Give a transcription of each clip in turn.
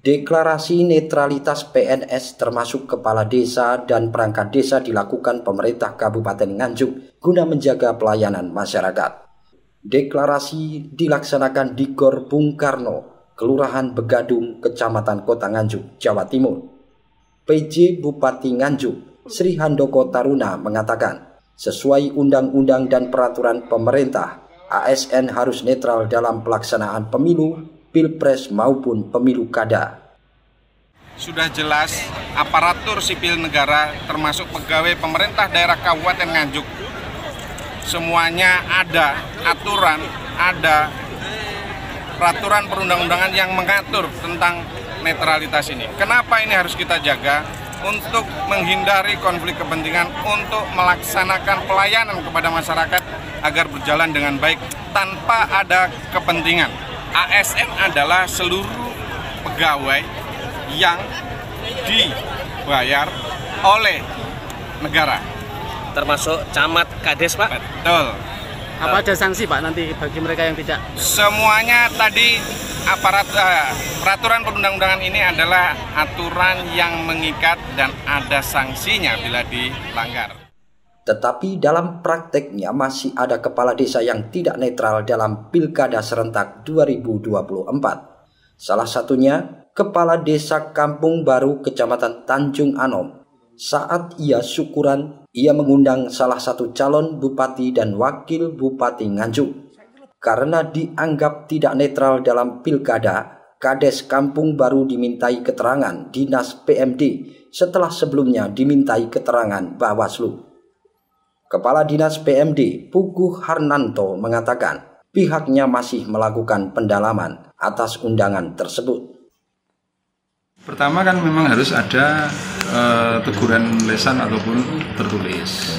Deklarasi netralitas PNS termasuk kepala desa dan perangkat desa dilakukan pemerintah Kabupaten Nganjuk guna menjaga pelayanan masyarakat. Deklarasi dilaksanakan di Gor Bung Karno, Kelurahan Begadung, Kecamatan Kota Nganjuk, Jawa Timur. PJ Bupati Nganjuk, Sri Handoko Taruna mengatakan, sesuai undang-undang dan peraturan pemerintah, ASN harus netral dalam pelaksanaan pemilu, pilpres maupun pemilu kada. Sudah jelas aparatur sipil negara termasuk pegawai pemerintah daerah Kabupaten Nganjuk semuanya ada aturan, ada peraturan perundang-undangan yang mengatur tentang netralitas ini. Kenapa ini harus kita jaga? Untuk menghindari konflik kepentingan, untuk melaksanakan pelayanan kepada masyarakat agar berjalan dengan baik tanpa ada kepentingan. ASN adalah seluruh pegawai yang dibayar oleh negara. Termasuk camat, kades, Pak? Betul. Apa ada sanksi, Pak, nanti bagi mereka yang tidak? Semuanya tadi peraturan perundang-undangan ini adalah aturan yang mengikat dan ada sanksinya bila dilanggar. Tetapi dalam prakteknya masih ada kepala desa yang tidak netral dalam Pilkada serentak 2024. Salah satunya Kepala Desa Kampung Baru Kecamatan Tanjung Anom. Saat ia syukuran, ia mengundang salah satu calon bupati dan wakil bupati Nganjuk. Karena dianggap tidak netral dalam pilkada, Kades Kampung Baru dimintai keterangan Dinas PMD setelah sebelumnya dimintai keterangan Bawaslu. Kepala Dinas PMD Puguh Harnanto mengatakan pihaknya masih melakukan pendalaman atas undangan tersebut. Pertama kan memang harus ada teguran lisan ataupun tertulis.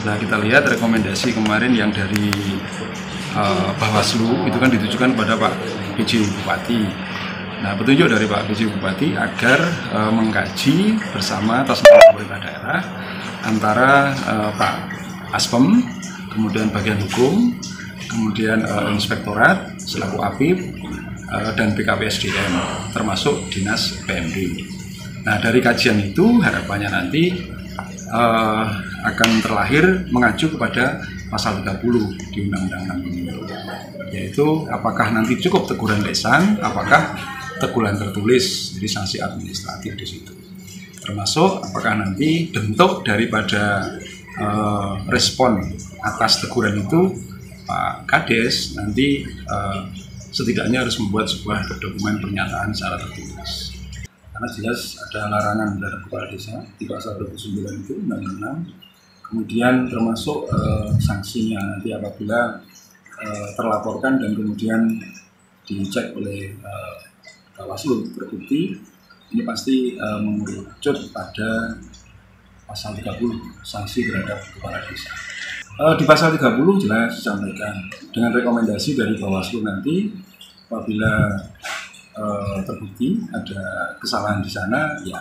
Nah, kita lihat rekomendasi kemarin yang dari Bawaslu itu kan ditujukan kepada Pak PJ Bupati. Nah, petunjuk dari Pak PJ Bupati agar mengkaji bersama atas nama pemerintah daerah antara Pak Aspem, kemudian bagian hukum, kemudian inspektorat selaku APIP, dan BKPSDM termasuk Dinas PMD. Nah, dari kajian itu harapannya nanti akan terlahir mengacu kepada pasal 30 di Undang-Undang Pemilu, yaitu apakah nanti cukup teguran lisan, apakah teguran tertulis, jadi sanksi administratif di situ. Termasuk apakah nanti bentuk daripada respon atas teguran itu Pak Kades nanti setidaknya harus membuat sebuah dokumen pernyataan secara tertulis. Karena jelas ada larangan terhadap kepala desa di pasal 29 itu Undang-Undang. Kemudian termasuk sanksinya nanti apabila terlaporkan dan kemudian dicek oleh Bawaslu terbukti, ini pasti mengerucut pada pasal 30 sanksi terhadap kepala desa. Di pasal 30 jelas disampaikan dengan rekomendasi dari Bawaslu nanti apabila terbukti ada kesalahan di sana, ya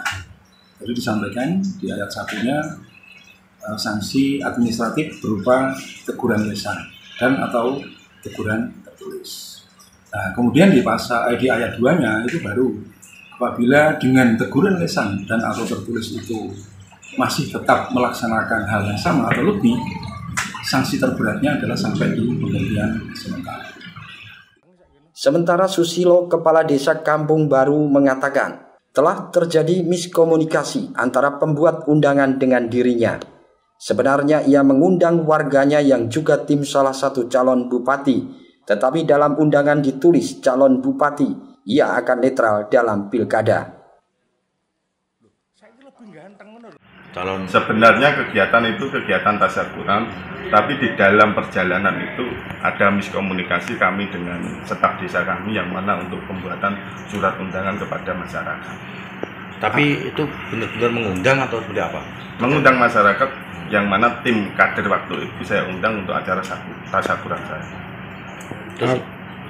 jadi disampaikan di ayat 1-nya sanksi administratif berupa teguran lisan dan atau teguran tertulis. Nah, kemudian di ayat 2-nya itu baru apabila dengan teguran lisan dan atau tertulis itu masih tetap melaksanakan hal yang sama atau lebih, sanksi terberatnya adalah sampai di pemberhentian sementara. Sementara Susilo, Kepala Desa Kampung Baru mengatakan telah terjadi miskomunikasi antara pembuat undangan dengan dirinya. Sebenarnya ia mengundang warganya yang juga tim salah satu calon bupati, tetapi dalam undangan ditulis calon bupati, ia akan netral dalam pilkada. Sebenarnya kegiatan itu kegiatan tasyakuran, tapi di dalam perjalanan itu ada miskomunikasi kami dengan staf desa kami yang mana untuk pembuatan surat undangan kepada masyarakat. Tapi itu benar-benar mengundang atau seperti apa? Mengundang masyarakat yang mana tim kader waktu itu saya undang untuk acara tasyakuran saya.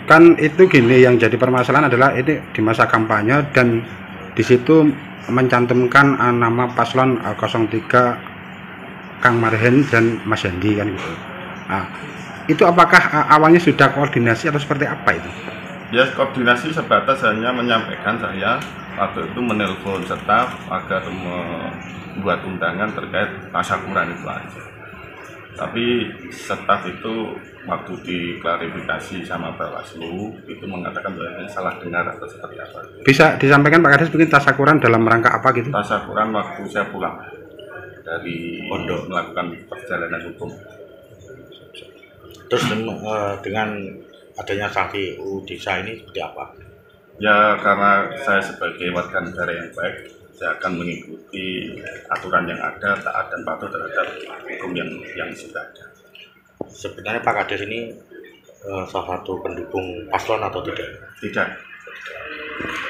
Kan itu gini, yang jadi permasalahan adalah ini di masa kampanye dan di situ mencantumkan nama paslon 03 Kang Marhen dan Mas Yandi kan gitu. Nah, itu apakah awalnya sudah koordinasi atau seperti apa itu? Ya, koordinasi sebatas hanya menyampaikan saya waktu itu menelpon staf agar membuat undangan terkait tasyakuran itu aja. Tapi staf itu waktu diklarifikasi sama Bawaslu itu mengatakan bahwa salah dengar atau seperti apa. Bisa disampaikan Pak Kades mungkin tasyakuran dalam rangka apa gitu? Tasyakuran waktu saya pulang dari pondok melakukan perjalanan hukum. Terus dengan adanya sanksi UU Desa ini seperti apa? Ya, karena saya sebagai warga negara yang baik, saya akan mengikuti aturan yang ada, taat dan patuh terhadap hukum yang sudah ada. Sebenarnya Pak Kades ini salah satu pendukung paslon atau tidak? Tidak.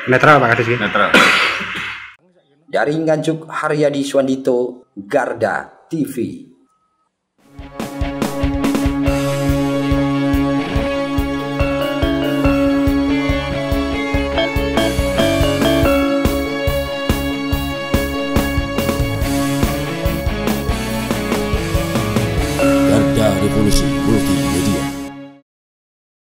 Netral Pak Kades gitu? Netral. Dari Nganjuk, Haryadi Swandito, Garda TV. Garda Revolusi Multi